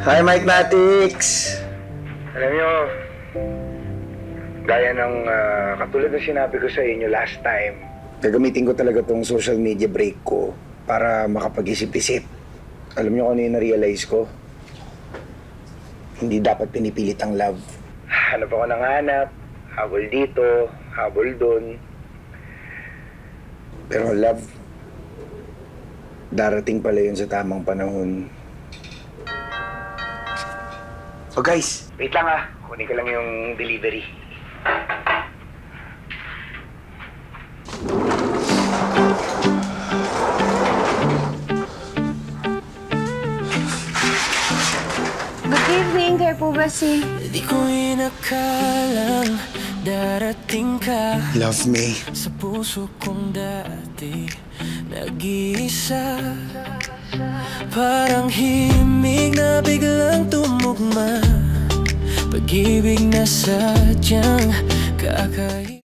Hi, Mike Matix! Alam nyo, gaya ng katulad ng sinabi ko sa inyo last time, Gagamitin ko talaga tong social media break ko para makapag-isip-isip. Alam nyo kung ano yung na-realize ko? Hindi dapat pinipilit ang love. hanap ako ng hanap, habol dito, habol doon. Pero love, darating pala yun sa tamang panahon. So guys, Wait lang kunin ko lang yung delivery. Good evening, kayo po ba si... Di ko inakalang darating ka love me. sa puso kong dati nag-iisa. Parang himig na biglang tumugma, pag-ibig na sadyang kakaiba.